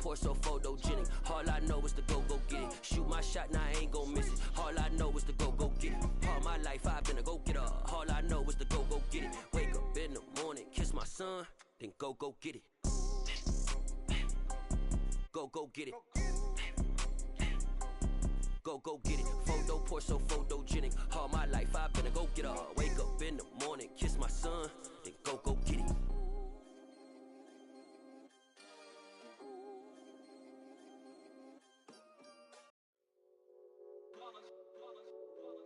pour so photogenic. All I know is to go get it. Shoot my shot, now I ain't gon' miss it. All I know is to go get it. All my life I've been a go-getter. All I know is to go get it. Wake up in the morning, kiss my son, then go get it. Go get it. Go get it. Photo pour so photogenic. All my life I've been a go-getter. Wake up in the morning, kiss my son, then go get it.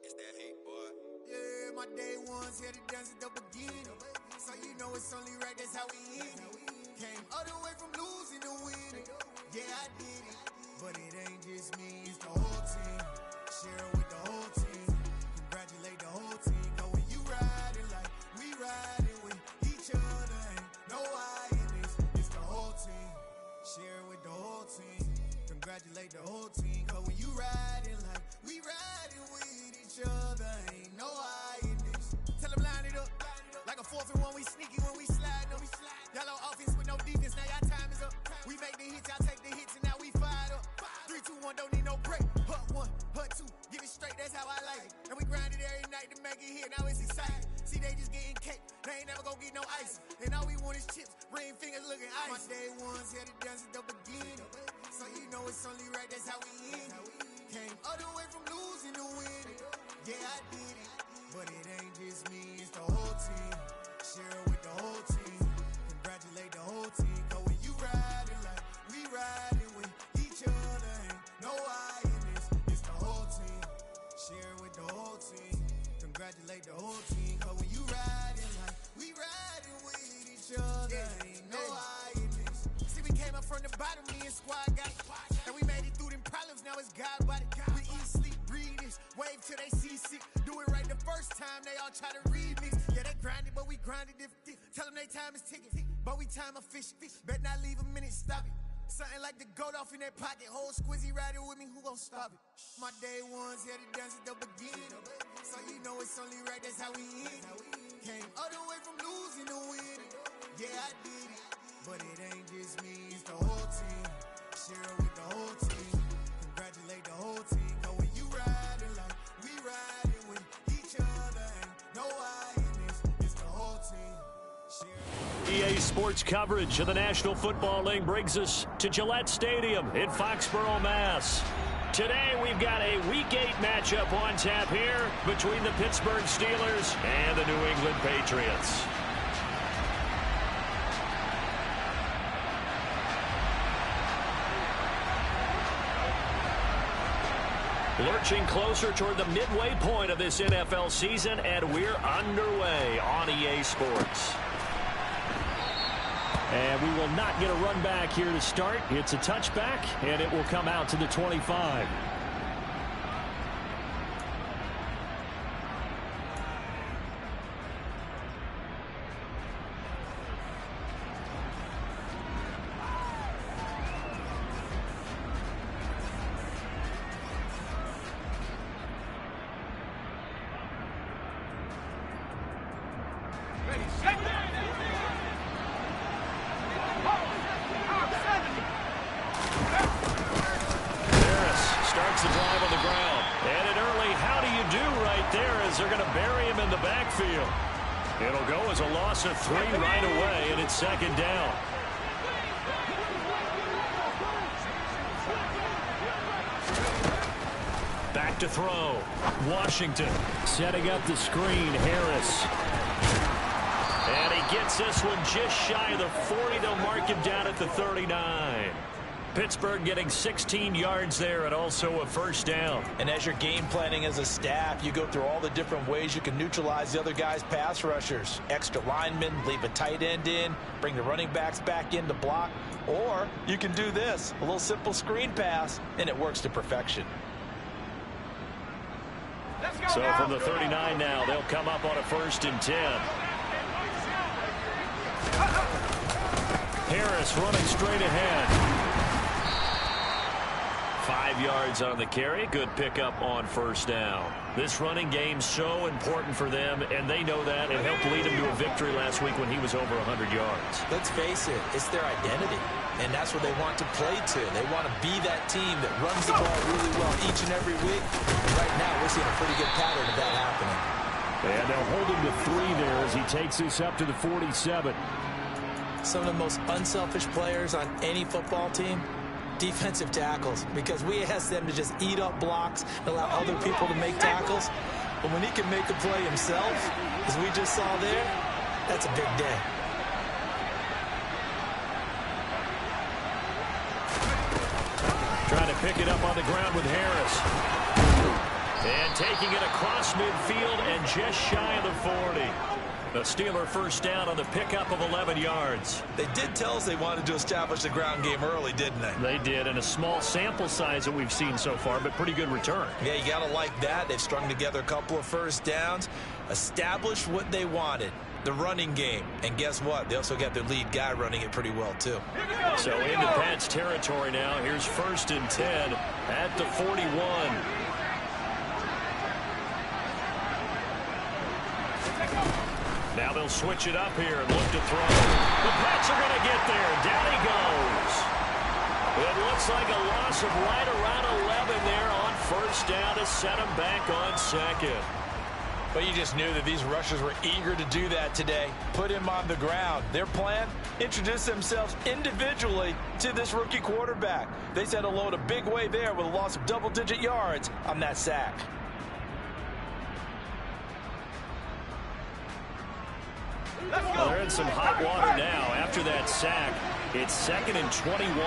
It's that hate, boy. Yeah, my day ones here to dance at the beginning. So you know it's only right, that's how we end it. Came all the way from losing to winning. Yeah, I did it. But it ain't just me, it's the whole team. Share it with the whole team. Congratulate the whole team. Cause when you riding like we riding with each other, ain't no I in this. It's the whole team. Share it with the whole team. Congratulate the whole team. Cause when you riding like we riding with each other, ain't no I in this. Tell them line it up. Like a 4th and 1, we sneaky when we slide them. Yellow offense with no defense, now y'all time is up. We make the hits, y'all take the hits, and now we fired up. 3, 2, 1, don't need no break. Hut 1, hut 2, give it straight, that's how I like it. And we grind it every night to make it here, now it's exciting. See, they just getting cake, they ain't never gonna get no ice. And all we want is chips, ring fingers looking ice. My day ones here to dance at the beginning. So you know it's only right, that's how we end it. Came all the way from losing to winning. Yeah, I did it. But it ain't just me, it's the whole team. Share it with the whole team. Congratulate the whole team. Cause when you riding like we riding with each other, ain't no I in this. It's the whole team. Share it with the whole team. Congratulate the whole team. Cause when you riding like we riding with each other, ain't no I in this. See, we came up from the bottom, me and squad got it. And we made it through them problems, now it's God body. We eat, sleep, breathe this. Wave till they see sick. Do it right the first time, they all try to remix. Yeah, they grinded, but we grinded different. Tell them they time is ticking, but we time efficient. Bet not leave a minute, stop it. Something like the goat off in their pocket. Whole squizzy riding with me, who gon' stop it? My day ones here to dance at the beginning. So you know it's only right, that's how we end it. Came all the way from losing to winning. Yeah, I did it. But it ain't just me, it's the whole team. Share it with the whole team. Congratulate the whole team. Cause when you riding like we riding with each other, ain't no I in this. It's the whole team. EA Sports coverage of the National Football League brings us to Gillette Stadium in Foxborough, Mass. Today we've got a Week 8 matchup on tap here between the Pittsburgh Steelers and the New England Patriots. Lurching closer toward the midway point of this NFL season, and we're underway on EA Sports. And we will not get a run back here to start. It's a touchback, and it will come out to the 25. starts the drive on the ground. And an early how do you do right there as they're going to bury him in the backfield. It'll go as a loss of 3 right away, and it's second down. Back to throw. Washington setting up the screen. Harris. And he gets this one just shy of the 40. They'll mark him down at the 39. Pittsburgh getting 16 yards there and also a first down. And as you're game planning as a staff, you go through all the different ways you can neutralize the other guy's pass rushers. Extra linemen, leave a tight end in, bring the running backs back in to block. Or you can do this, a little simple screen pass, and it works to perfection. So from the 39 now, they'll come up on a 1st and 10. Harris running straight ahead. 5 yards on the carry. Good pickup on first down. This running game's so important for them, and they know that. It helped lead him to a victory last week when he was over 100 yards. Let's face it, it's their identity, and that's what they want to play to. They want to be that team that runs the ball really well each and every week. And right now, we're seeing a pretty good pattern of that happening. And they'll hold him to 3 there as he takes this up to the 47. Some of the most unselfish players on any football team, defensive tackles, because we ask them to just eat up blocks and allow other people to make tackles. But when he can make a play himself, as we just saw there, that's a big day. Trying to pick it up on the ground with Harris. And taking it across midfield and just shy of the 40. The Steeler first down on the pickup of 11 yards. They did tell us they wanted to establish the ground game early, didn't they? They did, and a small sample size that we've seen so far, but pretty good return. Yeah, you got to like that. They've strung together a couple of first downs, established what they wanted, the running game. And guess what? They also got their lead guy running it pretty well, too. So into Pat's territory now. Here's 1st and 10 at the 41. Now they'll switch it up here and look to throw. The Pats are going to get there. Down he goes. It looks like a loss of right around 11 there on first down to set him back on second. But you just knew that these rushers were eager to do that today. Put him on the ground. Their plan, introduce themselves individually to this rookie quarterback. They set a load a big way there with a loss of double-digit yards on that sack. Well, they're in some hot water now. After that sack, it's 2nd and 21.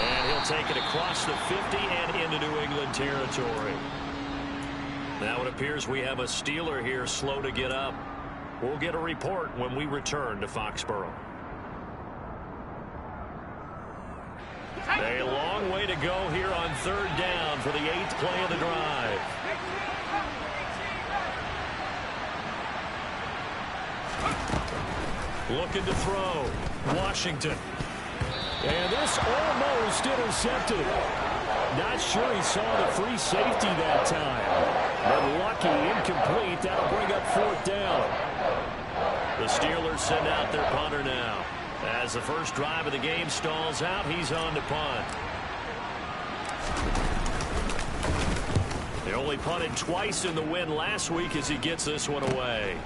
And he'll take it across the 50 and into New England territory. Now it appears we have a Steeler here slow to get up. We'll get a report when we return to Foxborough. A long way to go here on 3rd down for the 8th play of the drive. Looking to throw. Washington. And this almost intercepted. Not sure he saw the free safety that time. But lucky, incomplete. That'll bring up 4th down. The Steelers send out their punter now. As the first drive of the game stalls out, he's on to punt. They only punted twice in the win last week as he gets this one away.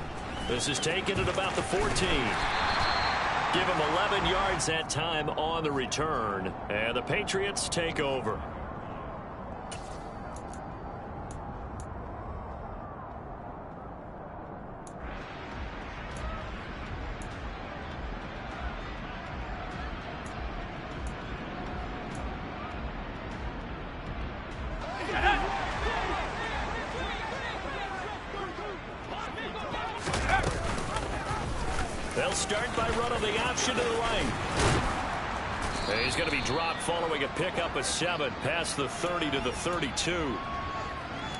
This is taken at about the 14. Give him 11 yards that time on the return. And the Patriots take over. They'll start by running the option to the right. And he's going to be dropped following a pickup of 7 past the 30 to the 32.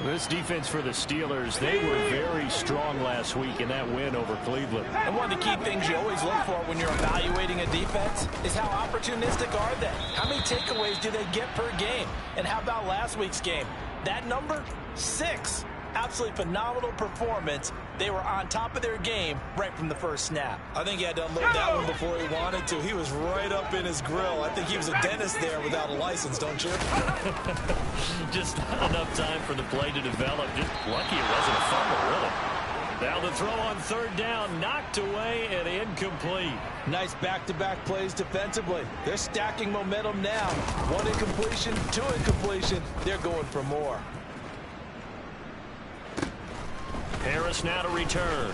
This defense for the Steelers, they were very strong last week in that win over Cleveland. And one of the key things you always look for when you're evaluating a defense is how opportunistic are they? How many takeaways do they get per game? And how about last week's game? That number, 6. Absolutely phenomenal performance. They were on top of their game right from the first snap. I think he had to unload that one before he wanted to. He was right up in his grill. I think he was a dentist there without a license, don't you? Just not enough time for the play to develop. Just lucky it wasn't a fumble, really. Now the throw on 3rd down, knocked away and incomplete. Nice back-to-back plays defensively. They're stacking momentum now. 1 incompletion, 2 incompletion. They're going for more. Harris now to return.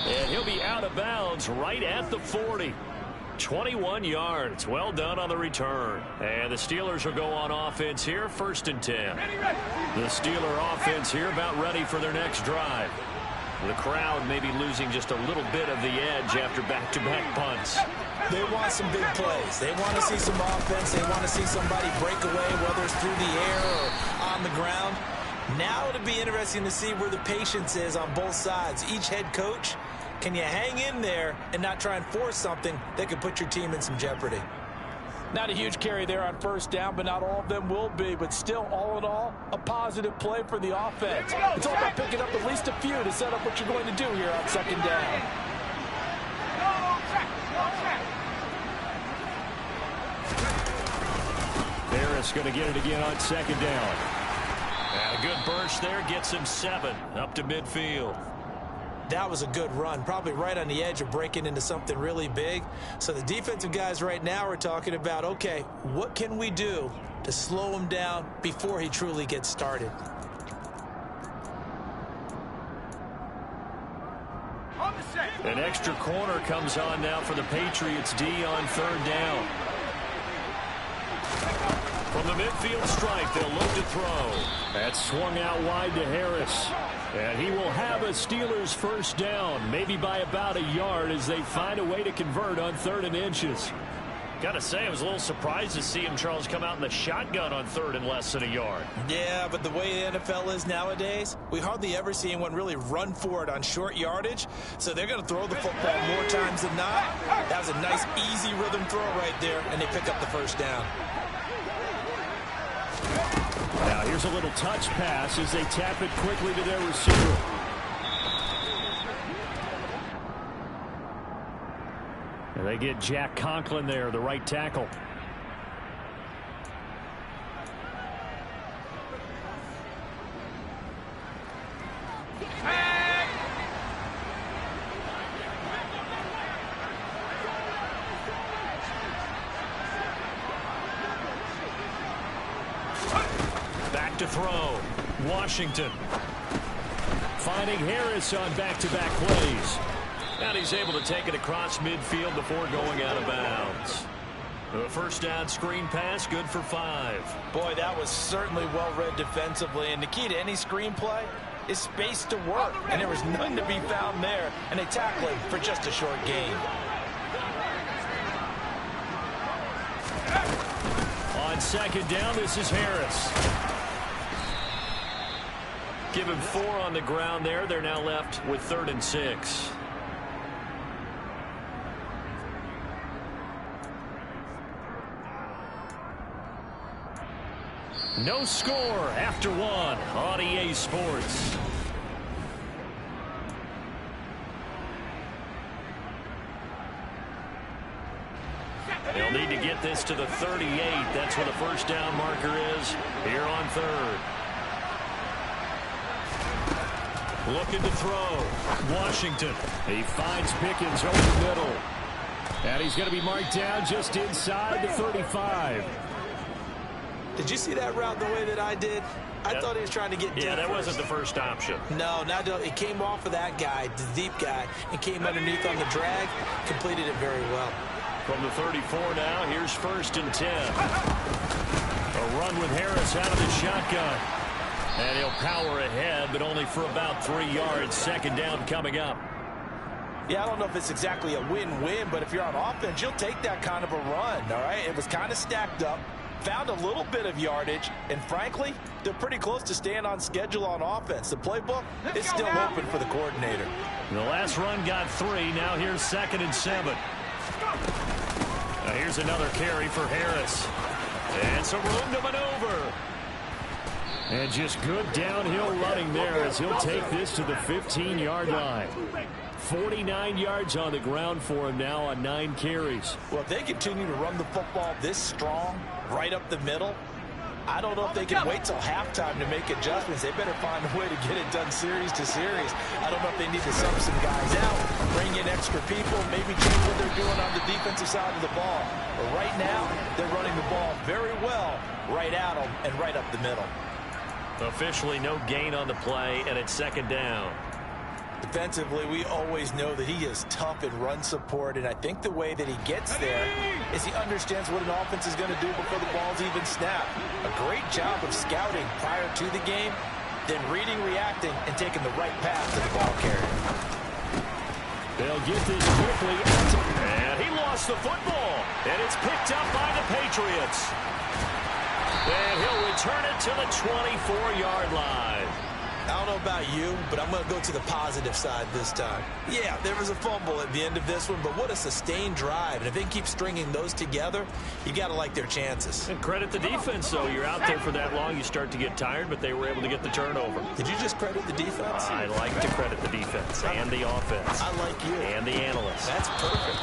And he'll be out of bounds right at the 40. 21 yards. Well done on the return. And the Steelers will go on offense here, 1st and 10. The Steeler offense here about ready for their next drive. The crowd may be losing just a little bit of the edge after back-to-back punts. They want some big plays. They want to see some offense. They want to see somebody break away, whether it's through the air or on the ground. Now it'll be interesting to see where the patience is on both sides. Each head coach, can you hang in there and not try and force something that could put your team in some jeopardy? Not a huge carry there on first down, but not all of them will be. But still, all in all, a positive play for the offense. It's all about picking up at least a few to set up what you're going to do here on second down. Harris going to get it again on second down. And a good burst there gets him 7 up to midfield. That was a good run, probably right on the edge of breaking into something really big. So the defensive guys right now are talking about, okay, what can we do to slow him down before he truly gets started? An extra corner comes on now for the Patriots D on third down. From the midfield stripe, they'll look to throw. That's swung out wide to Harris. And he will have a Steelers first down, maybe by about a yard as they find a way to convert on 3rd and inches. Got to say, I was a little surprised to see him, Charles, come out in the shotgun on 3rd and less than a yard. Yeah, but the way the NFL is nowadays, we hardly ever see anyone really run for it on short yardage. So they're going to throw the football more times than not. That was a nice, easy rhythm throw right there, and they pick up the first down. Now here's a little touch pass as they tap it quickly to their receiver. And they get Jack Conklin there, the right tackle. Back to throw. Washington finding Harris on back-to-back plays. And he's able to take it across midfield before going out of bounds. A first down screen pass, good for 5. Boy, that was certainly well-read defensively. And the key to any screen play is space to work. And there was none to be found there. And they tackle him for just a short gain. On second down, this is Harris. Give him 4 on the ground there. They're now left with 3rd and 6. No score after 1 on EA Sports. They'll need to get this to the 38. That's where the first down marker is here on 3rd. Looking to throw. Washington. He finds Pickens over the middle. And he's going to be marked down just inside the 35. Did you see that route the way that I did? I thought he was trying to get deep. Yeah, that wasn't the first option. No, it came off of that guy, the deep guy, and came underneath on the drag. Completed it very well. From the 34 now, here's 1st and 10. A run with Harris out of the shotgun. And he'll power ahead, but only for about 3 yards. Second down coming up. Yeah, I don't know if it's exactly a win-win, but if you're on offense, you'll take that kind of a run, all right? It was kind of stacked up. Found a little bit of yardage, and frankly, they're pretty close to staying on schedule on offense. The playbook is still open for the coordinator. The last run got 3. Now here's 2nd and 7. Now here's another carry for Harris. And some room to maneuver. And just good downhill running there as he'll take this to the 15-yard line. 49 yards on the ground for him now on 9 carries. Well, if they continue to run the football this strong, right up the middle, I don't know if they can wait till halftime to make adjustments. They better find a way to get it done series to series. I don't know if they need to sub some guys out, bring in extra people, maybe change what they're doing on the defensive side of the ball. But right now, they're running the ball very well right at them and right up the middle. Officially no gain on the play, and it's 2nd down. Defensively, we always know that he is tough in run support, and I think the way that he gets there is he understands what an offense is going to do before the ball's even snapped. A great job of scouting prior to the game, then reading, reacting, and taking the right path to the ball carrier. They'll get this quickly, and he lost the football, and it's picked up by the Patriots. And he'll return it to the 24-yard line. I don't know about you, but I'm going to go to the positive side this time. Yeah, there was a fumble at the end of this one, but what a sustained drive. And if they keep stringing those together, you got to like their chances. And credit the defense, though. You're out there for that long, you start to get tired, but they were able to get the turnover. Did you just credit the defense? I like to credit the defense and the offense. I like you. And the analysts. That's perfect.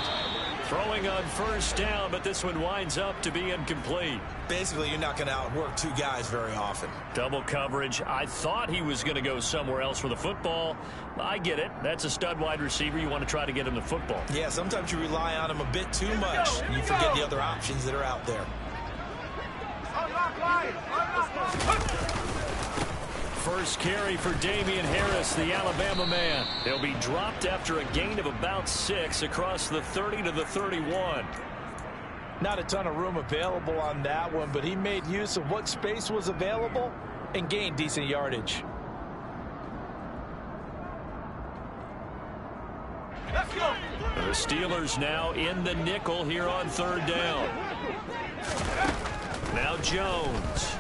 Throwing on first down, but this one winds up to be incomplete. Basically, you're not going to outwork two guys very often. Double coverage. I thought he was going to go somewhere else for the football. I get it. That's a stud wide receiver. You want to try to get him the football. Yeah, sometimes you rely on him a bit too much. You forget the other options that are out there. First carry for Damian Harris, the Alabama man. He'll be dropped after a gain of about 6 across the 30 to the 31. Not a ton of room available on that one, but he made use of what space was available and gained decent yardage. Let's go. The Steelers now in the nickel here on third down. Now Jones.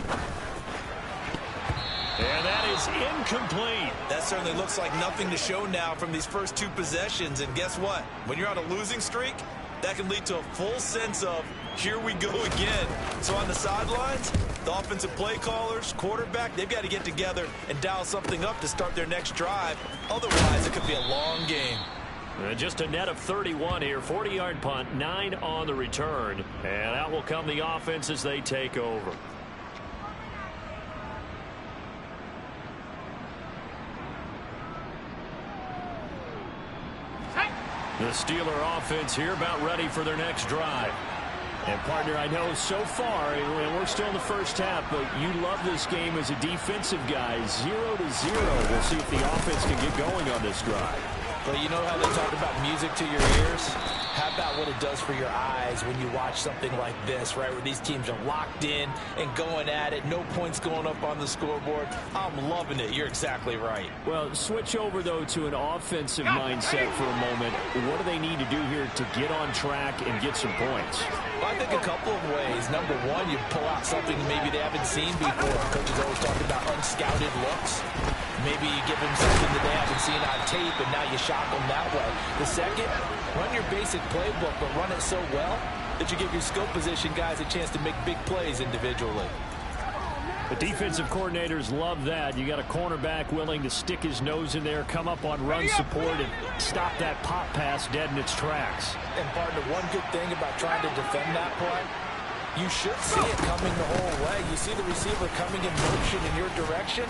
And that is incomplete. That certainly looks like nothing to show now from these first two possessions. And guess what? When you're on a losing streak, that can lead to a full sense of, here we go again. So on the sidelines, the offensive play callers, quarterback, they've got to get together and dial something up to start their next drive. Otherwise, it could be a long game. Just a net of 31 here. 40-yard punt, 9 on the return. And out will come the offense as they take over. The Steeler offense here about ready for their next drive. And, partner, I know so far, and we're still in the first half, but you love this game as a defensive guy. 0-0. We'll see if the offense can get going on this drive. Well, you know how they talk about music to your ears? How about what it does for your eyes when you watch something like this, right, where these teams are locked in and going at it, no points going up on the scoreboard? I'm loving it. You're exactly right. Well, switch over, though, to an offensive mindset for a moment. What do they need to do here to get on track and get some points? Well, I think a couple of ways. Number one, you pull out something maybe they haven't seen before. Coaches always talk about unscouted looks. Maybe you give them something that they haven't seen on tape, and now you shock them that way. The second, run your basic playbook, but run it so well that you give your skill position guys a chance to make big plays individually. The defensive coordinators love that. You got a cornerback willing to stick his nose in there, come up on run support, and stop that pop pass dead in its tracks. And, partner, one good thing about trying to defend that play, you should see it coming the whole way. You see the receiver coming in motion in your direction.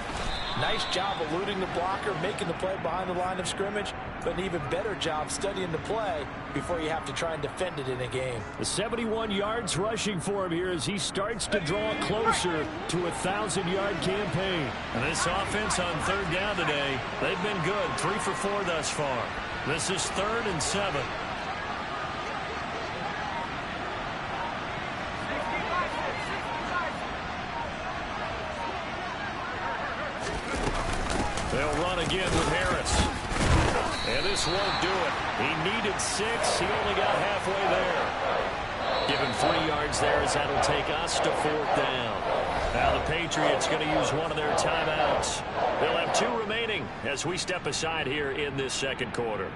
Nice job eluding the blocker, making the play behind the line of scrimmage, but an even better job studying the play before you have to try and defend it in a game. The 71 yards rushing for him here as he starts to draw closer to a 1,000-yard campaign. And this offense on third down today, they've been good. 3 for 4 thus far. This is 3rd and 7. They'll run again with Harris. And this won't do it. He needed 6. He only got halfway there. Give him 3 yards there as that'll take us to 4th down. Now the Patriots going to use one of their timeouts. They'll have 2 remaining as we step aside here in this second quarter.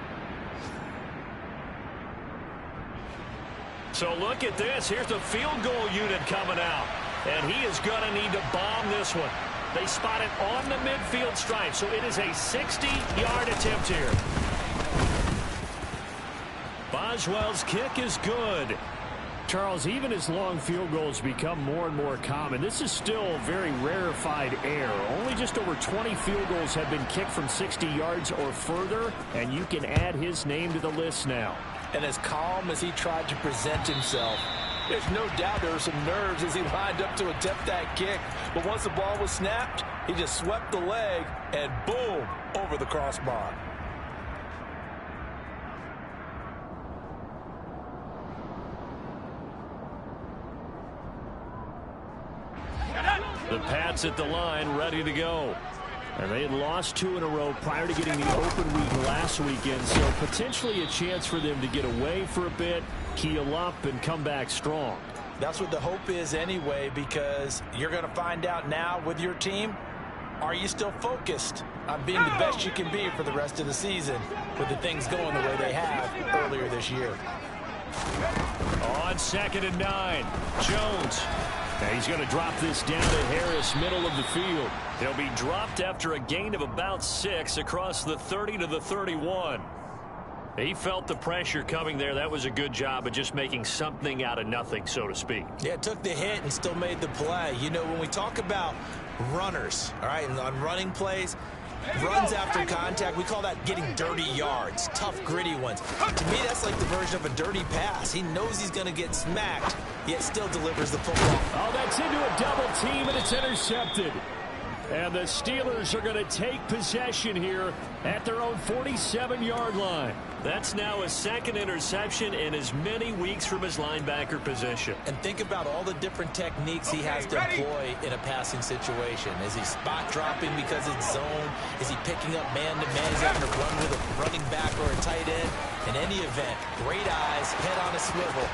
So look at this. Here's the field goal unit coming out. And he is going to need to bomb this one. They spot it on the midfield stripe, so it is a 60-yard attempt here. Boswell's kick is good. Charles, even as long field goals become more and more common, this is still very rarefied air. Only just over 20 field goals have been kicked from 60 yards or further, and you can add his name to the list now. And as calm as he tried to present himself, there's no doubt there were some nerves as he lined up to attempt that kick. But once the ball was snapped, he just swept the leg and boom, over the crossbar. The Pats at the line, ready to go. And they had lost 2 in a row prior to getting the open week last weekend, so potentially a chance for them to get away for a bit, keel up, and come back strong. That's what the hope is anyway, because you're going to find out now with your team, are you still focused on being the best you can be for the rest of the season with the things going the way they have earlier this year? On 2nd and 9, Jones. And he's going to drop this down to Harris, middle of the field. He'll be dropped after a gain of about 6 across the 30 to the 31. He felt the pressure coming there. That was a good job of just making something out of nothing, so to speak. Yeah, took the hit and still made the play. You know, when we talk about runners, all right, and on running plays, runs after contact, we call that getting dirty yards, tough, gritty ones. To me, that's like the version of a dirty pass. He knows he's going to get smacked, yet still delivers the football. Oh, that's into a double team, and it's intercepted. And the Steelers are going to take possession here at their own 47-yard line. That's now a 2nd interception in as many weeks from his linebacker position. And think about all the different techniques he has to employ in a passing situation. Is he spot dropping because it's zone? Is he picking up man-to-man? Is he having to run with a running back or a tight end? In any event, great eyes, head on a swivel.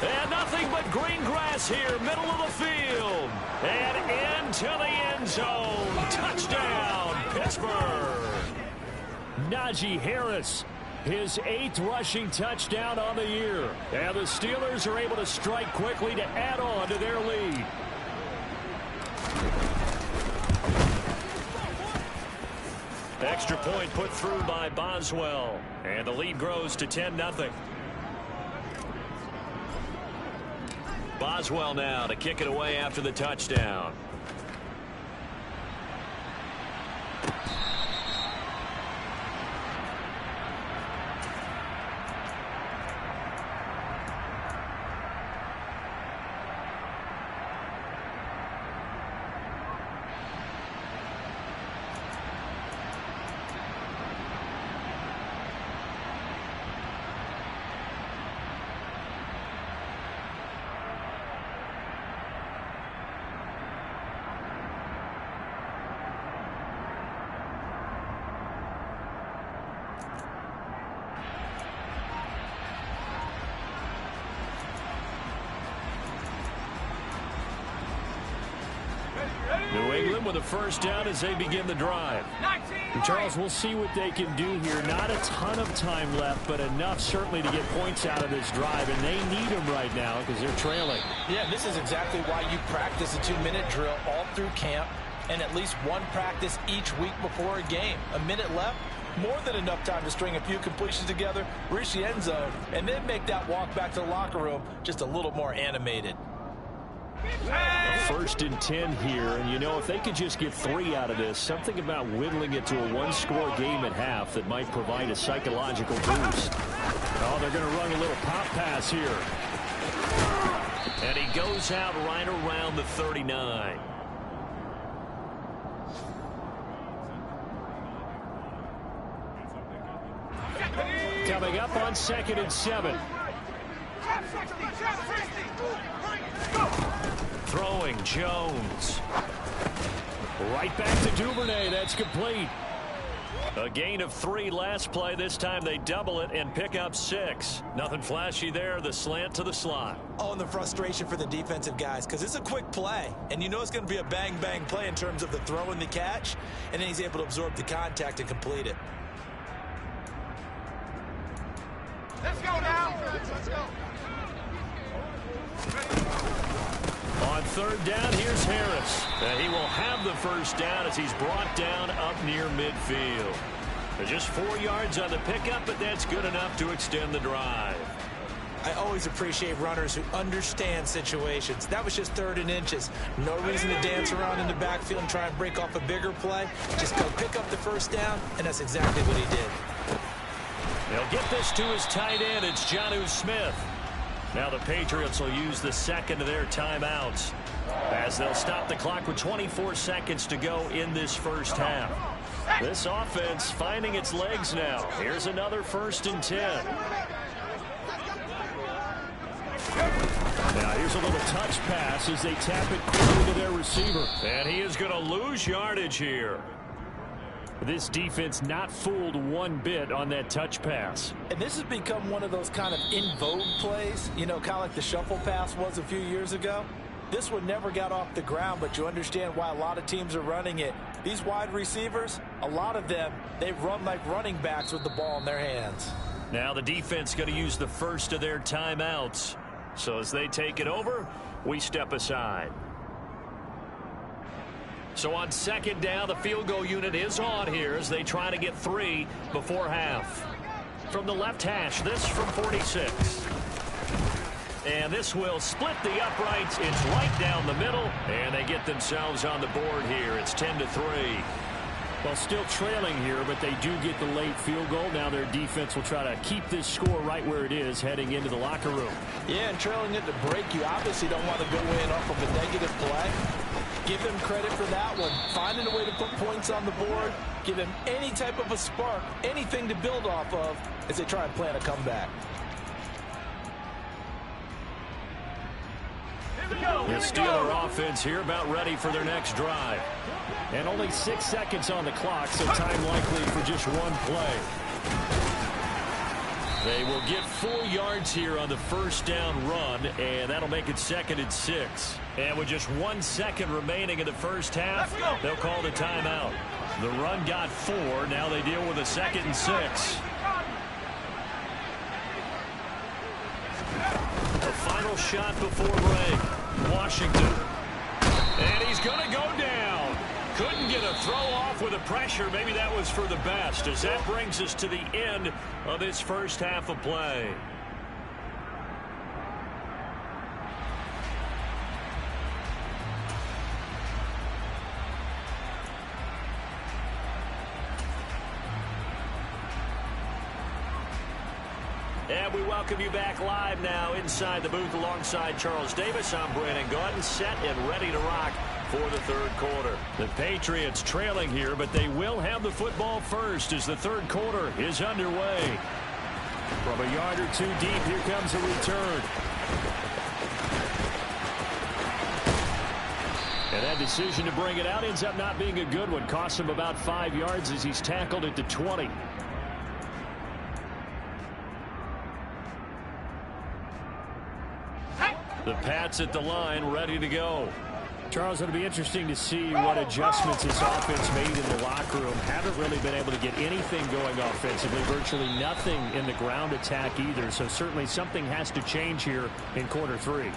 And nothing but green grass here, middle of the field. And into the end zone. Touchdown, Pittsburgh. Najee Harris, his 8th rushing touchdown on the year. And the Steelers are able to strike quickly to add on to their lead. Extra point put through by Boswell. And the lead grows to 10-0. Boswell now to kick it away after the touchdown. New England with a first down as they begin the drive. And Charles, we'll see what they can do here. Not a ton of time left, but enough certainly to get points out of this drive, and they need them right now because they're trailing. Yeah, this is exactly why you practice a 2-minute drill all through camp and at least one practice each week before a game. A minute left, more than enough time to string a few completions together, reach the end zone, and then make that walk back to the locker room just a little more animated. 1st and 10 here, and you know, if they could just get 3 out of this, something about whittling it to a 1-score game at half that might provide a psychological boost. Oh, they're going to run a little pop pass here. And he goes out right around the 39. Coming up on 2nd and 7. Throwing Jones. Right back to Duvernay. That's complete. A gain of 3 last play. This time they double it and pick up 6. Nothing flashy there. The slant to the slot. Oh, and the frustration for the defensive guys, because it's a quick play. And you know it's going to be a bang-bang play in terms of the throw and the catch. And then he's able to absorb the contact and complete it. Let's go now. Let's go. On 3rd down, here's Harris. And he will have the first down as he's brought down up near midfield. There's just 4 yards on the pickup, but that's good enough to extend the drive. I always appreciate runners who understand situations. That was just 3rd and inches. No reason to dance around in the backfield and try and break off a bigger play. Just go pick up the first down, and that's exactly what he did. They'll get this to his tight end. It's Jonnu Smith. Now the Patriots will use the 2nd of their timeouts as they'll stop the clock with 24 seconds to go in this first half. This offense finding its legs now. Here's another 1st and 10. Now here's a little touch pass as they tap it quickly to their receiver. And he is going to lose yardage here. This defense not fooled one bit on that touch pass. And this has become one of those kind of in vogue plays, you know, kind of like the shuffle pass was a few years ago. This one never got off the ground, but you understand why a lot of teams are running it. These wide receivers, a lot of them, they run like running backs with the ball in their hands. Now the defense going to use the first of their timeouts. So as they take it over, we step aside. So on second down, the field goal unit is on here as they try to get 3 before half. From the left hash, this from 46. And this will split the uprights. It's right down the middle, and they get themselves on the board here. It's 10-3. Well, still trailing here, but they do get the late field goal. Now their defense will try to keep this score right where it is heading into the locker room. Yeah, and trailing it to break, you obviously don't want to go in off of a negative play. Give them credit for that one. Finding a way to put points on the board. Give them any type of a spark, anything to build off of as they try and plan a comeback. The Steeler offense here about ready for their next drive. And only 6 seconds on the clock, so time likely for just one play. They will get 4 yards here on the first down run, and that'll make it 2nd and 6. And with just 1 second remaining in the first half, they'll call the timeout. The run got 4. Now they deal with a 2nd and 6. The final shot before break. Washington. And he's going to go down. Couldn't get a throw off with the pressure. Maybe that was for the best, as that brings us to the end of this first half of play. And we welcome you back live now inside the booth alongside Charles Davis. I'm Brandon Gaudin, set and ready to rock for the third quarter. The Patriots trailing here, but they will have the football first as the third quarter is underway. From a yard or two deep, here comes a return. And that decision to bring it out ends up not being a good one. Costs him about 5 yards as he's tackled at the 20. The Pats at the line, ready to go. Charles, it'll be interesting to see what adjustments this offense made in the locker room. Haven't really been able to get anything going offensively. Virtually nothing in the ground attack either. So certainly something has to change here in quarter 3.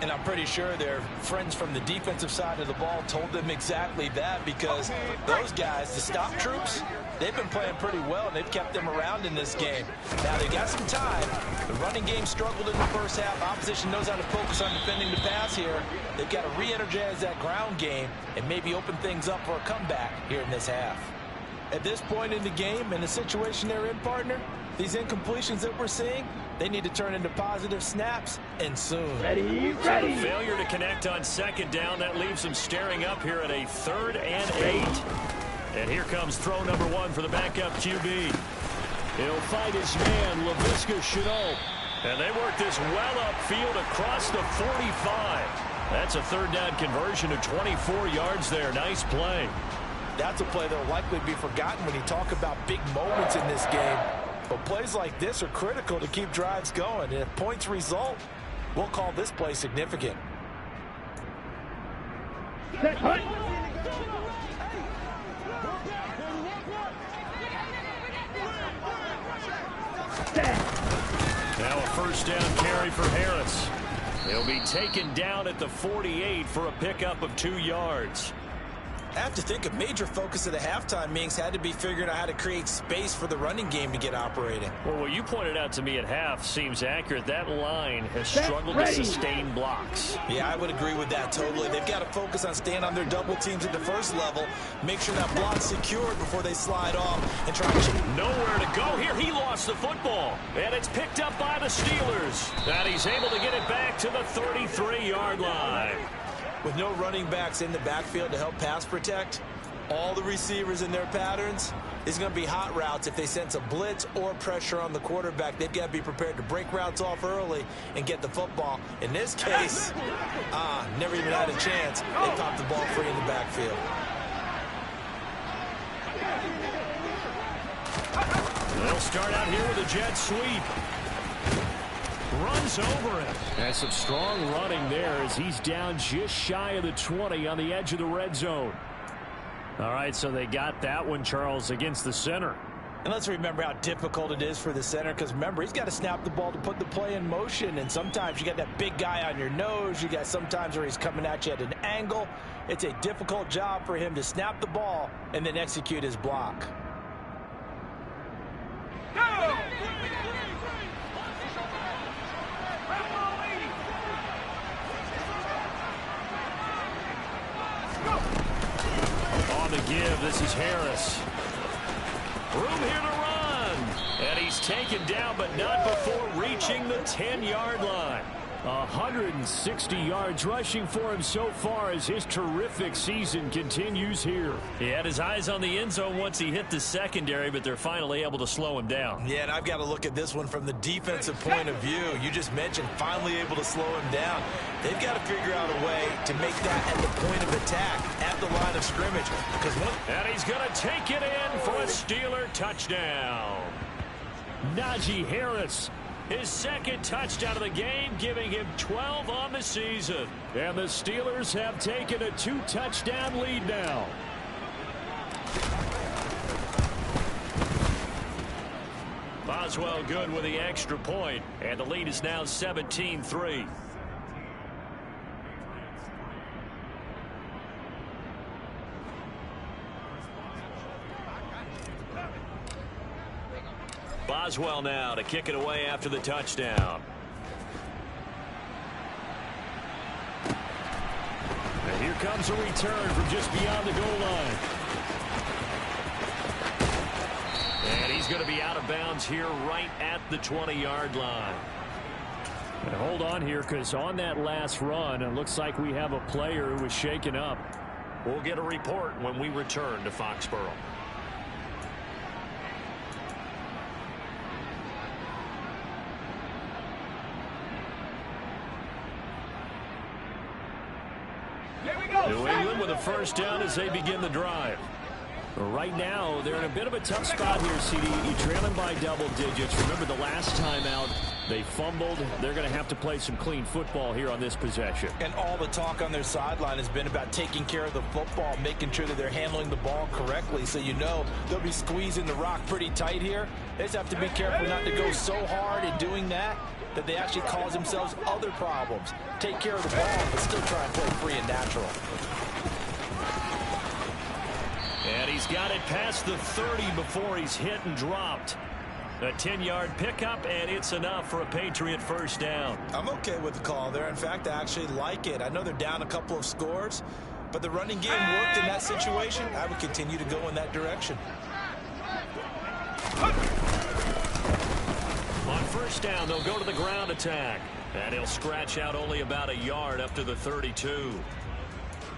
And I'm pretty sure their friends from the defensive side of the ball told them exactly that, because those guys, the stop troops, they've been playing pretty well, and they've kept them around in this game. Now, they've got some time. The running game struggled in the first half. Opposition knows how to focus on defending the pass here. They've got to re-energize that ground game and maybe open things up for a comeback here in this half. At this point in the game and the situation they're in, partner, these incompletions that we're seeing, they need to turn into positive snaps, and soon. Ready. Failure to connect on second down. That leaves them staring up here at a 3rd and 8. And here comes throw number 1 for the backup QB. He'll fight his man, Laviska Shenault. And they work this well upfield across the 45. That's a 3rd down conversion of 24 yards there. Nice play. That's a play that will likely be forgotten when you talk about big moments in this game. But plays like this are critical to keep drives going. And if points result, we'll call this play significant. Now a first down carry for Harris. He'll be taken down at the 48 for a pickup of 2 yards. I have to think a major focus of the halftime meetings had to be figuring out how to create space for the running game to get operating. Well, what you pointed out to me at half seems accurate. That line has struggled to sustain blocks. Yeah, I would agree with that totally. They've got to focus on staying on their double teams at the first level, make sure that block's secured before they slide off and try to... Nowhere to go here. He lost the football, and it's picked up by the Steelers. And he's able to get it back to the 33-yard line. With no running backs in the backfield to help pass protect, all the receivers in their patterns is going to be hot routes. If they sense a blitz or pressure on the quarterback, they've got to be prepared to break routes off early and get the football. In this case, never even had a chance. They popped the ball free in the backfield. They'll start out here with a jet sweep. Runs over it. And some strong running there as he's down just shy of the 20 on the edge of the red zone. All right, so they got that one, Charles, against the center. And let's remember how difficult it is for the center, because remember, he's got to snap the ball to put the play in motion, and sometimes you got that big guy on your nose. You got sometimes where he's coming at you at an angle. It's a difficult job for him to snap the ball and then execute his block. On the give, this is Harris. Room here to run. And he's taken down, but not before reaching the 10-yard line. 160 yards rushing for him so far as his terrific season continues here. He had his eyes on the end zone once he hit the secondary, but they're finally able to slow him down. Yeah, and I've got to look at this one from the defensive point of view. You just mentioned finally able to slow him down. They've got to figure out a way to make that at the point of attack, at the line of scrimmage. And he's going to take it in for a Steeler touchdown. Najee Harris, his second touchdown of the game, giving him 12 on the season. And the Steelers have taken a 2-touchdown lead now. Boswell good with the extra point, and the lead is now 17-3. Boswell now to kick it away after the touchdown. And here comes a return from just beyond the goal line. And he's going to be out of bounds here right at the 20-yard line. And hold on here, because on that last run, it looks like we have a player who was shaken up. We'll get a report when we return to Foxborough. New England with a first down as they begin the drive. Right now, they're in a bit of a tough spot here, CD. You're trailing by double digits. Remember the last time out, they fumbled. They're going to have to play some clean football here on this possession. And all the talk on their sideline has been about taking care of the football, making sure that they're handling the ball correctly. So you know they'll be squeezing the rock pretty tight here. They just have to be careful not to go so hard in doing that they actually cause themselves other problems. Take care of the ball, but still try and play free and natural. And he's got it past the 30 before he's hit and dropped. A 10-yard pickup, and it's enough for a Patriot first down. I'm okay with the call there. In fact, I actually like it. I know they're down a couple of scores, but the running game worked in that situation. I would continue to go in that direction. On first down, they'll go to the ground attack. And he'll scratch out only about a yard up to the 32.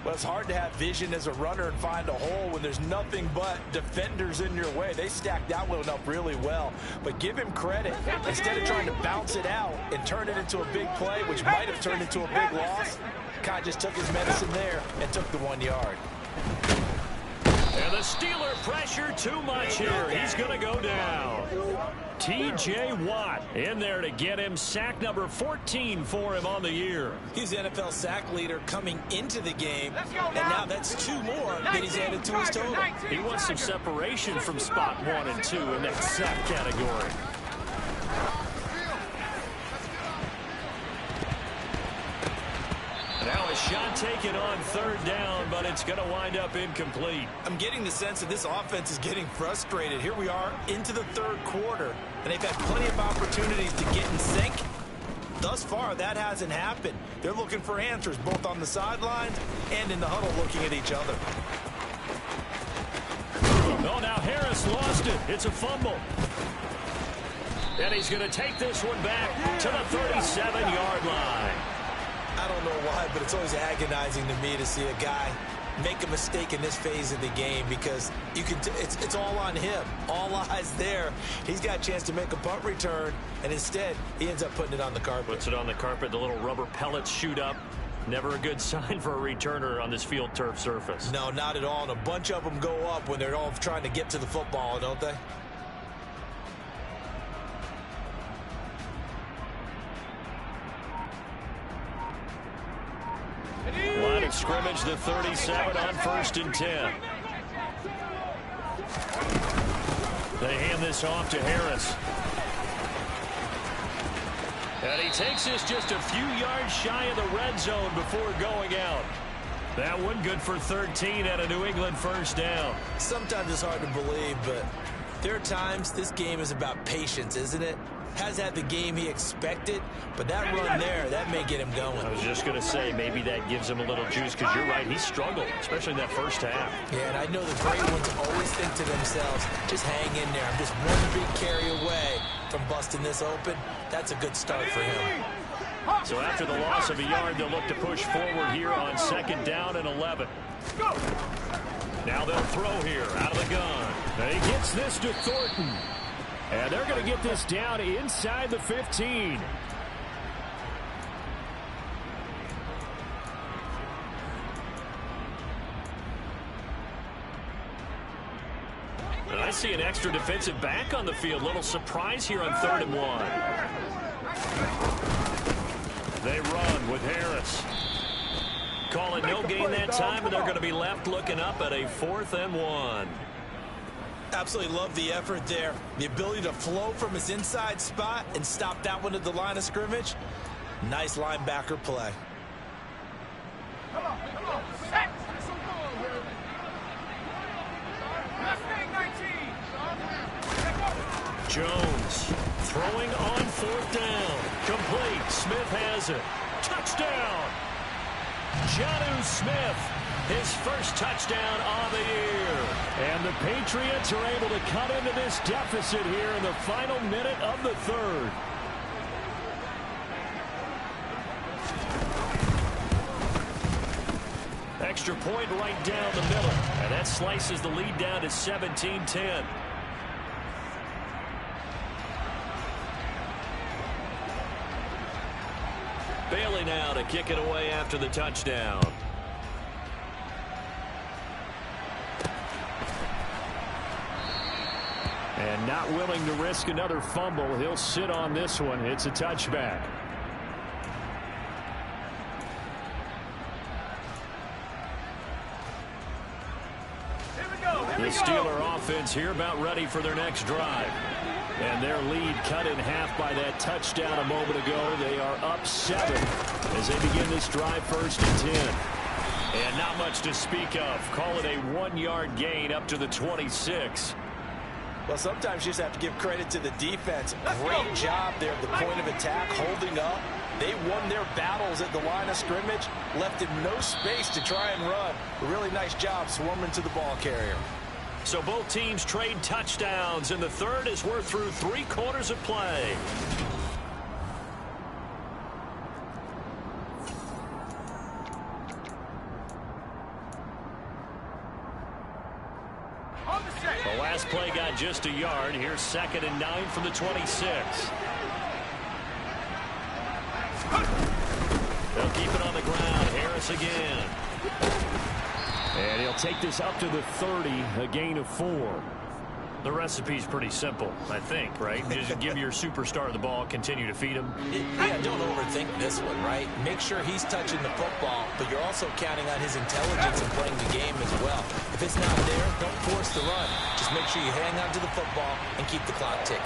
Well, it's hard to have vision as a runner and find a hole when there's nothing but defenders in your way. They stacked that one up really well. But give him credit. Instead of trying to bounce it out and turn it into a big play, which might have turned into a big loss, Kai just took his medicine there and took the 1 yard. And the Steeler pressure too much here. He's going to go down. T.J. Watt in there to get him sack number 14 for him on the year. He's the NFL sack leader coming into the game, and now that's 2 more that he's added to his total. He wants some separation from spot 1 and 2 in that sack category. Now a shot taken on third down, but it's going to wind up incomplete. I'm getting the sense that this offense is getting frustrated. Here we are into the third quarter, and they've had plenty of opportunities to get in sync. Thus far, that hasn't happened. They're looking for answers both on the sidelines and in the huddle looking at each other. Oh, now Harris lost it. It's a fumble. And he's going to take this one back to the 37-yard line. I don't know why, but it's always agonizing to me to see a guy make a mistake in this phase of the game, because you can it's all on him. All eyes there. He's got a chance to make a punt return, and instead he ends up putting it on the carpet. Puts it on the carpet. The little rubber pellets shoot up. Never a good sign for a returner on this field turf surface. No, not at all. And a bunch of them go up when they're all trying to get to the football, don't they? Line of scrimmage, the 37 on 1st and 10. They hand this off to Harris. And he takes this just a few yards shy of the red zone before going out. That one good for 13 at a New England first down. Sometimes it's hard to believe, but there are times this game is about patience, isn't it? Has had the game he expected, but that run there, that may get him going. I was just going to say, maybe that gives him a little juice, because you're right, he struggled, especially in that first half. Yeah, and I know the great ones always think to themselves, just hang in there. I'm just one big carry away from busting this open. That's a good start for him. So after the loss of a yard, they'll look to push forward here on 2nd down and 11. Now they'll throw here out of the gun. And he gets this to Thornton. And they're going to get this down inside the 15. And I see an extra defensive back on the field. Little surprise here on 3rd and 1. They run with Harris. Call it no gain that time, and they're going to be left looking up at a 4th and 1. Absolutely love the effort there. The ability to flow from his inside spot and stop that one at the line of scrimmage. Nice linebacker play. Come on. Set. Jones throwing on 4th down. Complete. Smith has it. Touchdown. Jonnu Smith. His first touchdown of the year. And the Patriots are able to cut into this deficit here in the final minute of the 3rd. Extra point right down the middle. And that slices the lead down to 17-10. Bailey now to kick it away after the touchdown. And not willing to risk another fumble. He'll sit on this one. It's a touchback. The Steeler offense here about ready for their next drive. And their lead cut in half by that touchdown a moment ago. They are up 7 as they begin this drive 1st and 10. And not much to speak of. Call it a 1-yard gain up to the 26. Well, sometimes you just have to give credit to the defense. Great job there at the point of attack, holding up. They won their battles at the line of scrimmage, left him no space to try and run. A really nice job swarming to the ball carrier. So both teams trade touchdowns in the 3rd as we're through 3 quarters of play. The last play got just a yard. Here's 2nd and 9 from the 26. They'll keep it on the ground. Harris again. And he'll take this up to the 30, a gain of 4. The recipe's pretty simple, I think, right? Just give your superstar the ball, continue to feed him. Yeah, don't overthink this one, right? Make sure he's touching the football, but you're also counting on his intelligence in playing the game as well. If it's not there, don't force the run. Just make sure you hang on to the football and keep the clock ticking.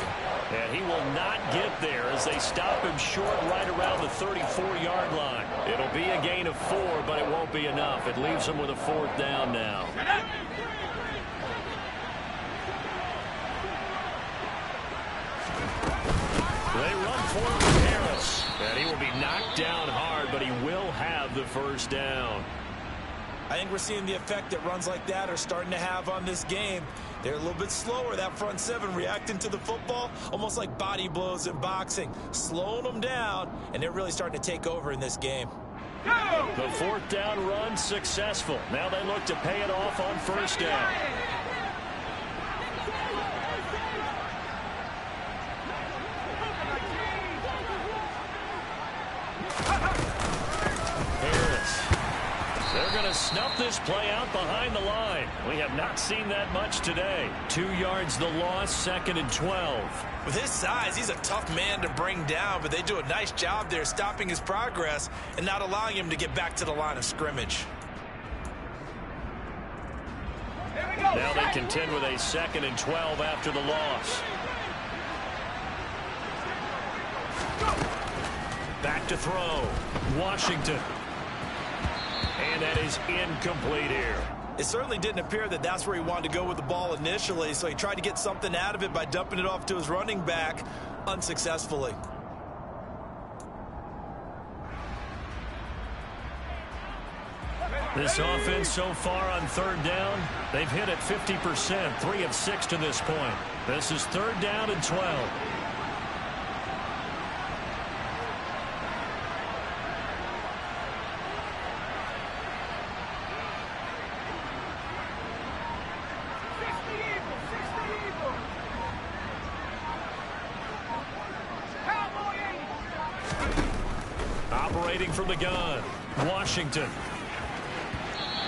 And he will not get there as they stop him short right around the 34-yard line. It'll be a gain of 4, but it won't be enough. It leaves him with a 4th down now. They run forward with Harris. And he will be knocked down hard, but he will have the first down. I think we're seeing the effect that runs like that are starting to have on this game. They're a little bit slower, that front 7, reacting to the football, almost like body blows in boxing, slowing them down, and they're really starting to take over in this game. The 4th down run successful. Now they look to pay it off on 1st down. Harris going to snuff this play out behind the line. We have not seen that much today. 2 yards the loss, 2nd and 12. With his size, he's a tough man to bring down, but they do a nice job there stopping his progress and not allowing him to get back to the line of scrimmage. Now they contend with a 2nd and 12 after the loss. Back to throw. Washington. And that is incomplete here. It certainly didn't appear that that's where he wanted to go with the ball initially, so he tried to get something out of it by dumping it off to his running back unsuccessfully. This offense so far on 3rd down, they've hit it 50%, 3 of 6 to this point. This is 3rd down and 12. Operating from the gun, Washington.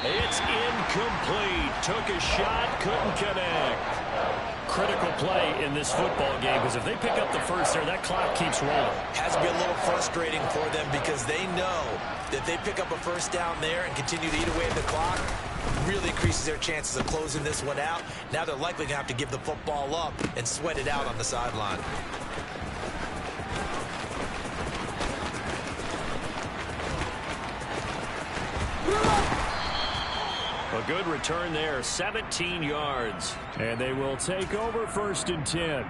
It's incomplete. Took a shot, couldn't connect. Critical play in this football game, because if they pick up the first there, that clock keeps rolling. Has to be a little frustrating for them because they know that they pick up a first down there and continue to eat away at the clock, really increases their chances of closing this one out. Now they're likely going to have to give the football up and sweat it out on the sideline. A good return there, 17 yards. And they will take over 1st and 10.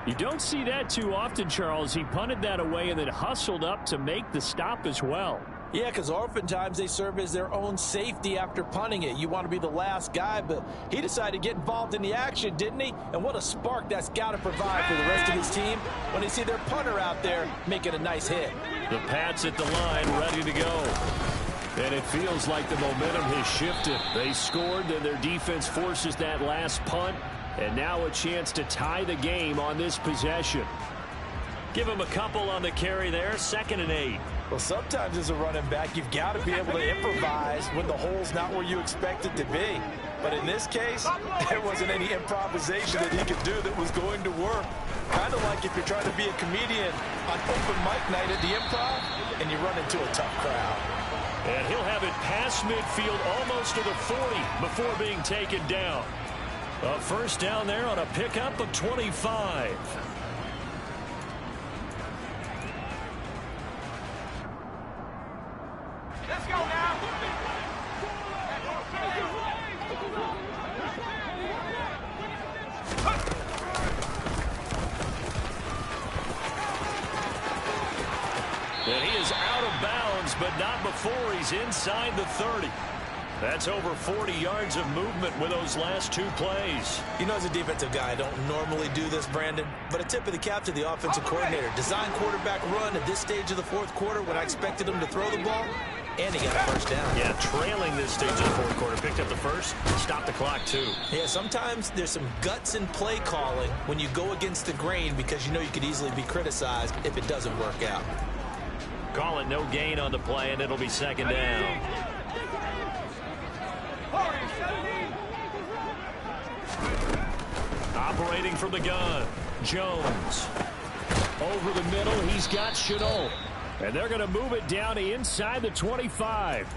You don't see that too often, Charles. He punted that away and then hustled up to make the stop as well. Yeah, because oftentimes they serve as their own safety after punting it. You want to be the last guy, but he decided to get involved in the action, didn't he? And what a spark that's got to provide for the rest of his team when they see their punter out there making a nice hit. The Pats at the line, ready to go. And it feels like the momentum has shifted. They scored, then their defense forces that last punt, and now a chance to tie the game on this possession. Give them a couple on the carry there, 2nd and 8. Well, sometimes as a running back, you've got to be able to improvise when the hole's not where you expect it to be. But in this case, there wasn't any improvisation that he could do that was going to work. Kind of like if you're trying to be a comedian on open mic night at the Improv and you run into a tough crowd. And he'll have it past midfield almost to the 40 before being taken down. A first down there on a pickup of 25. Let's go now. And he is out of bounds, but not before he's inside the 30. That's over 40 yards of movement with those last 2 plays. You know, as a defensive guy, I don't normally do this, Brandon, but a tip of the cap to the offensive coordinator. Design quarterback run at this stage of the 4th quarter when I expected him to throw the ball, and he got a first down. Yeah, trailing this stage of the 4th quarter. Picked up the first, stopped the clock too. Yeah, sometimes there's some guts in play calling when you go against the grain because you know you could easily be criticized if it doesn't work out. Call it no gain on the play, and it'll be 2nd down. Operating from the gun, Jones. Over the middle, he's got Chenault. And they're going to move it down to inside the 25.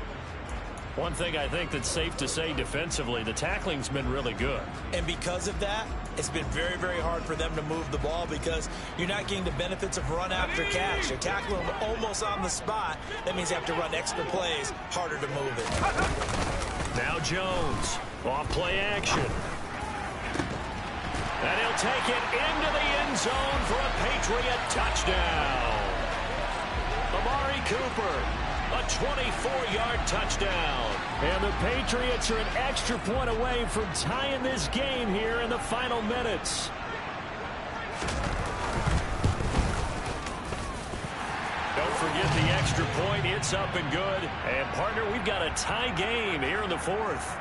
One thing I think that's safe to say defensively, the tackling's been really good. And because of that, it's been very, very hard for them to move the ball because you're not getting the benefits of run after catch. You're tackling them almost on the spot. That means you have to run extra plays, harder to move it. Now Jones, off play action. And he'll take it into the end zone for a Patriot touchdown. Amari Cooper, a 24-yard touchdown. And the Patriots are an extra point away from tying this game here in the final minutes. Don't forget the extra point. It's up and good. And, partner, we've got a tie game here in the 4th.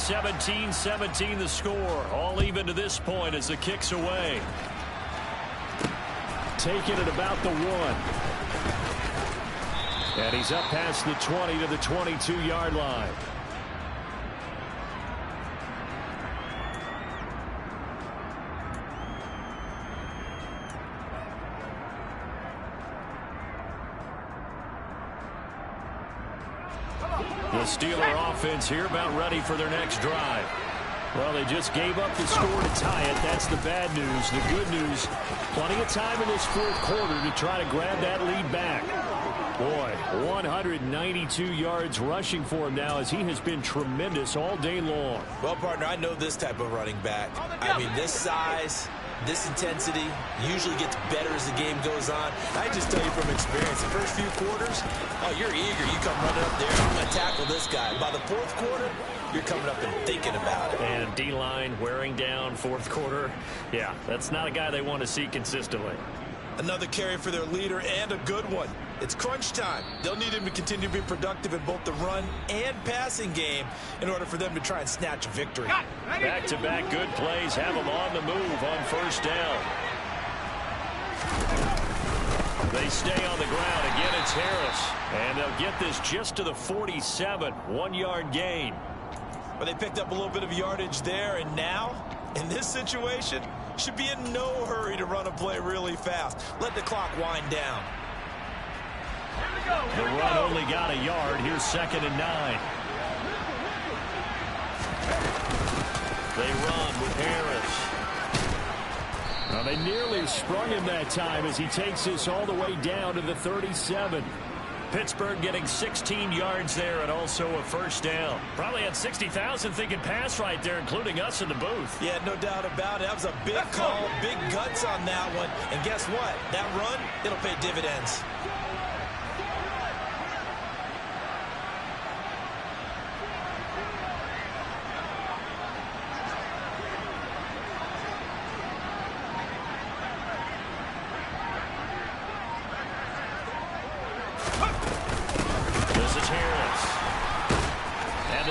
17-17 the score. All even to this point as the kick's away. Taken at about the 1. And he's up past the 20 to the 22-yard line. The Steeler offense here about ready for their next drive. Well, they just gave up the score to tie it. That's the bad news. The good news, plenty of time in this fourth quarter to try to grab that lead back. Boy, 192 yards rushing for him now as he has been tremendous all day long. Well, partner, I know this type of running back. I mean, this size, this intensity usually gets better as the game goes on. I just tell you from experience, the first few quarters, oh, you're eager. You come running up there, I'm going to tackle this guy. By the fourth quarter, you're coming up and thinking about it. And D-line wearing down fourth quarter. Yeah, that's not a guy they want to see consistently. Another carry for their leader and a good one. It's crunch time. They'll need him to continue to be productive in both the run and passing game in order for them to try and snatch a victory. Back-to-back good plays have them on the move on first down. They stay on the ground. Again, it's Harris. And they'll get this just to the 47. 1-yard gain. But they picked up a little bit of yardage there, and now, in this situation, should be in no hurry to run a play really fast. Let the clock wind down. The run only got a yard. Here's 2nd and 9. They run with Harris. Well, they nearly sprung him that time as he takes this all the way down to the 37. Pittsburgh getting 16 yards there and also a first down. Probably had 60,000 thinking pass right there, including us in the booth. Yeah, no doubt about it. That was a big call, big guts on that one. And guess what? That run, it'll pay dividends.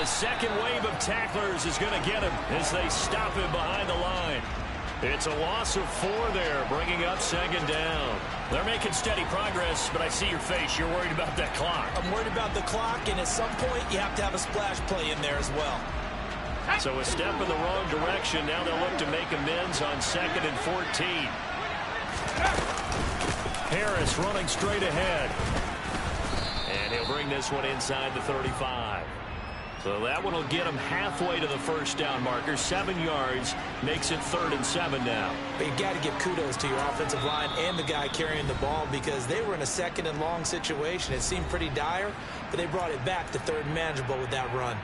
Second wave of tacklers is going to get him as they stop him behind the line. It's a loss of 4 there, bringing up 2nd down. They're making steady progress, but I see your face. You're worried about that clock. I'm worried about the clock, and at some point, you have to have a splash play in there as well. So a step in the wrong direction. Now they'll look to make amends on 2nd and 14. Harris running straight ahead. And he'll bring this one inside the 35. So that one will get him halfway to the first down marker. 7 yards makes it 3rd and 7 now. But you got to give kudos to your offensive line and the guy carrying the ball because they were in a 2nd and long situation. It seemed pretty dire, but they brought it back to 3rd and manageable with that run.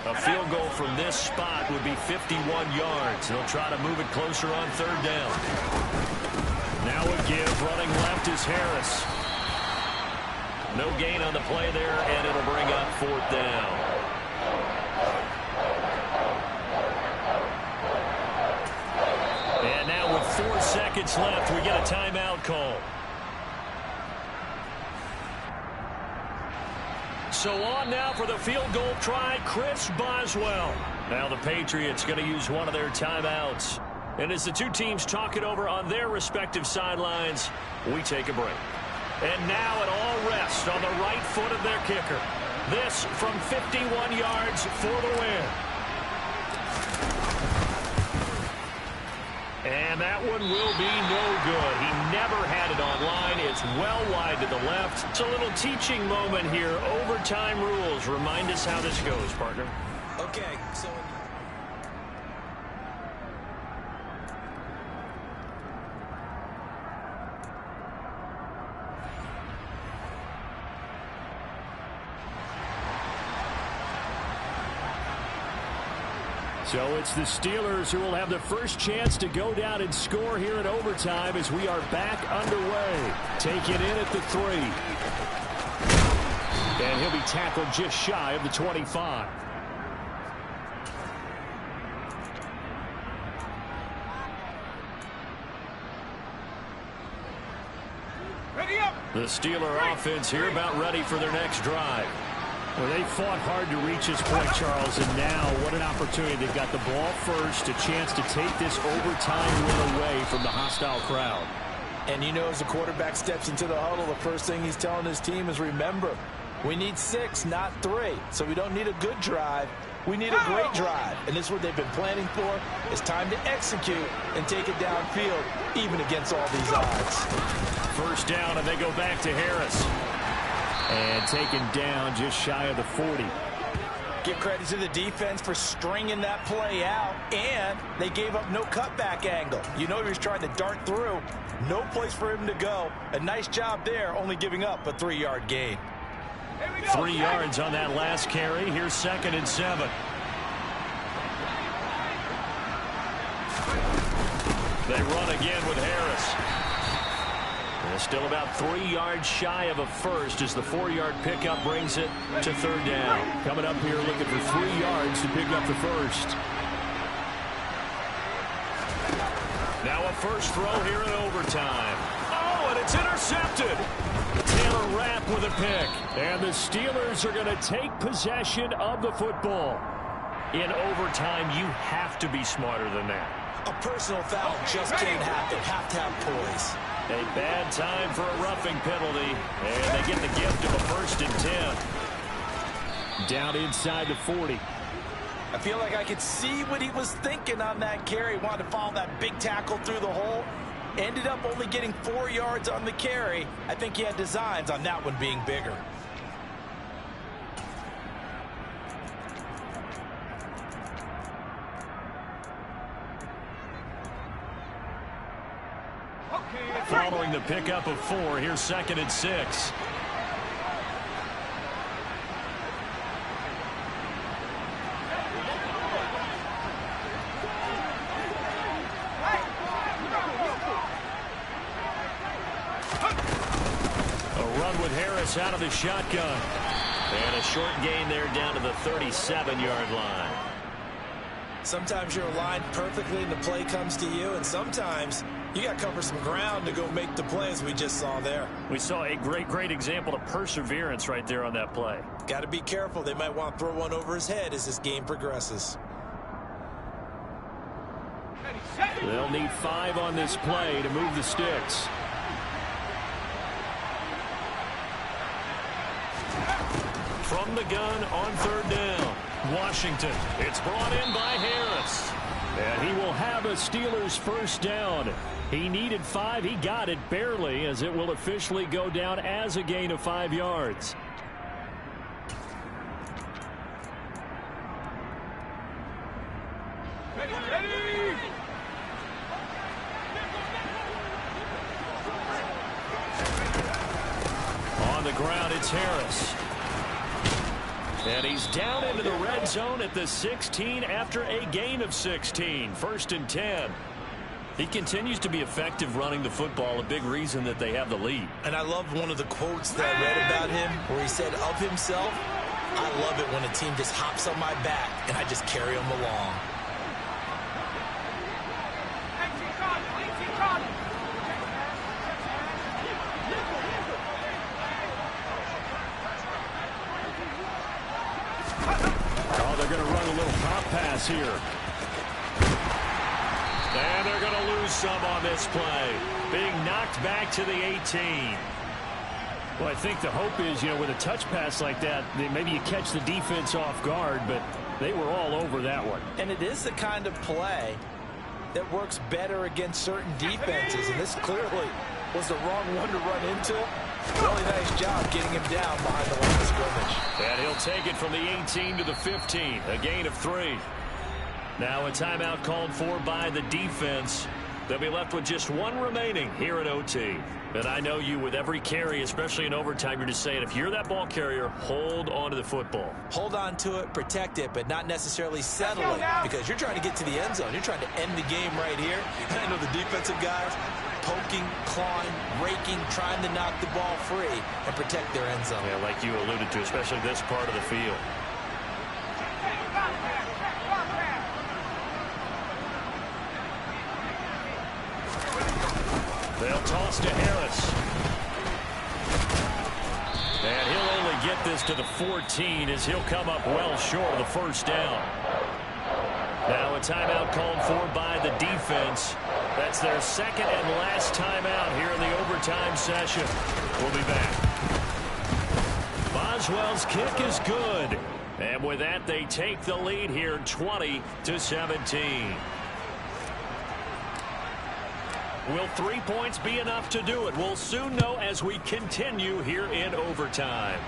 A field goal from this spot would be 51 yards. They'll try to move it closer on 3rd down. Now a give. Running left is Harris. No gain on the play there, and it'll bring up 4th down. And now with 4 seconds left, we get a timeout call. So on now for the field goal try, Chris Boswell. Now the Patriots going to use one of their timeouts. And as the two teams talk it over on their respective sidelines, we take a break. And now it all rests on the right foot of their kicker. This from 51 yards for the win. And that one will be no good. He never had it online. It's well wide to the left. It's a little teaching moment here. Overtime rules. Remind us how this goes, partner. Okay, so... So it's the Steelers who will have the first chance to go down and score here in overtime as we are back underway. Taken in at the 3. And he'll be tackled just shy of the 25. The Steeler offense here about ready for their next drive. Well, they fought hard to reach this point, Charles, and now what an opportunity. They've got the ball first, a chance to take this overtime win away from the hostile crowd. And you know, as the quarterback steps into the huddle, the first thing he's telling his team is, remember, we need 6, not 3. So we don't need a good drive. We need a great drive. And this is what they've been planning for. It's time to execute and take it downfield, even against all these odds. First down, and they go back to Harris. And taken down just shy of the 40. Give credit to the defense for stringing that play out, and they gave up no cutback angle. You know he was trying to dart through. No place for him to go. A nice job there, only giving up a 3-yard gain. 3 yards on that last carry. Here's 2nd and 7. They run again with Harris. They're still about 3 yards shy of a first as the 4-yard pickup brings it to 3rd down. Coming up here looking for 3 yards to pick up the first. Now a first throw here in overtime. Oh, and it's intercepted. Taylor Rapp with a pick. And the Steelers are going to take possession of the football. In overtime, you have to be smarter than that. A personal foul just can't happen. Have to have poise. A bad time for a roughing penalty, and they get the gift of a 1st and 10. Down inside the 40. I feel like I could see what he was thinking on that carry. Wanted to follow that big tackle through the hole. Ended up only getting 4 yards on the carry. I think he had designs on that one being bigger. Following the pickup of 4, here's 2nd and 6. A run with Harris out of the shotgun. And a short gain there down to the 37-yard line. Sometimes you're aligned perfectly and the play comes to you, and sometimes you got to cover some ground to go make the play, as we just saw there. We saw a great example of perseverance right there on that play. Got to be careful. They might want to throw one over his head as this game progresses. They'll need 5 on this play to move the sticks. From the gun on 3rd down. Washington. It's brought in by Harris. And he will have a Steelers first down. He needed 5. He got it barely, as it will officially go down as a gain of 5 yards. On the ground, it's Harris. And he's down into the red zone at the 16 after a gain of 16. 1st and 10. He continues to be effective running the football, a big reason that they have the lead. And I love one of the quotes that I read about him where he said of himself, I love it when a team just hops on my back and I just carry them along. Oh, they're going to run a little pop pass here. And they're going to lose some on this play. Being knocked back to the 18. Well, I think the hope is, with a touch pass like that, maybe you catch the defense off guard, but they were all over that one. And it is the kind of play that works better against certain defenses, and this clearly was the wrong one to run into. Really nice job getting him down behind the line of scrimmage. And he'll take it from the 18 to the 15, a gain of 3. Now a timeout called for by the defense. They'll be left with just 1 remaining here at OT. And I know you, with every carry, especially in overtime, you're just saying, if you're that ball carrier, hold on to the football. Hold on to it, protect it, but not necessarily settle it, because you're trying to get to the end zone. You're trying to end the game right here. And I know the defensive guys poking, clawing, raking, trying to knock the ball free and protect their end zone. Yeah, like you alluded to, especially this part of the field. They'll toss to Harris. this to the 14 as he'll come up well short of the first down. Now a timeout called for by the defense. That's their second and last timeout here in the overtime session. We'll be back. Boswell's kick is good. And with that, they take the lead here 20-17. Will 3 points be enough to do it? We'll soon know as we continue here in overtime.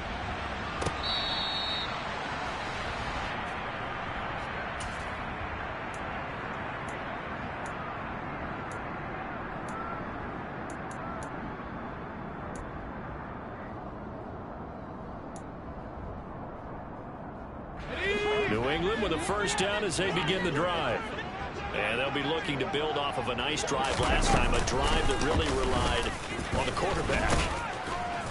New England with a first down as they begin the drive. And they'll be looking to build off of a nice drive last time, a drive that really relied on the quarterback.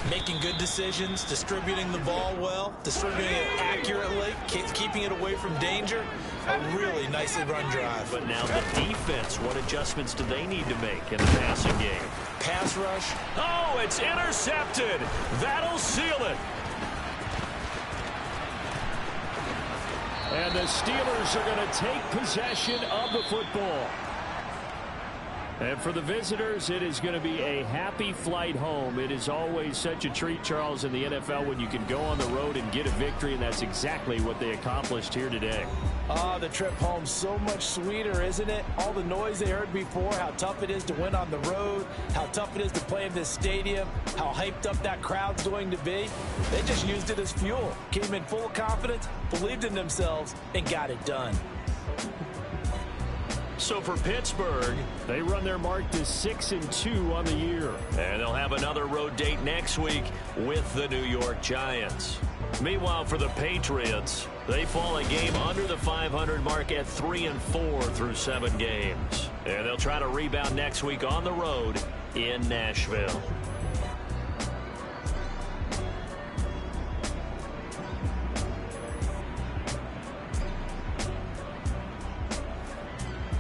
Making good decisions, distributing the ball well, distributing it accurately, keeping it away from danger. A really nicely run drive. But now the defense, what adjustments do they need to make in the passing game? Pass rush. Oh, it's intercepted. That'll seal it. And the Steelers are going to take possession of the football. And for the visitors, it is going to be a happy flight home. It is always such a treat, Charles, in the NFL when you can go on the road and get a victory, and that's exactly what they accomplished here today. The trip home so much sweeter, isn't it? All the noise they heard before, how tough it is to win on the road, how tough it is to play in this stadium, how hyped up that crowd's going to be. They just used it as fuel, came in full of confidence, believed in themselves, and got it done. So for Pittsburgh, they run their mark to 6-2 on the year. And they'll have another road date next week with the New York Giants. Meanwhile, for the Patriots, they fall a game under the 500 mark at 3-4 through 7 games. And they'll try to rebound next week on the road in Nashville.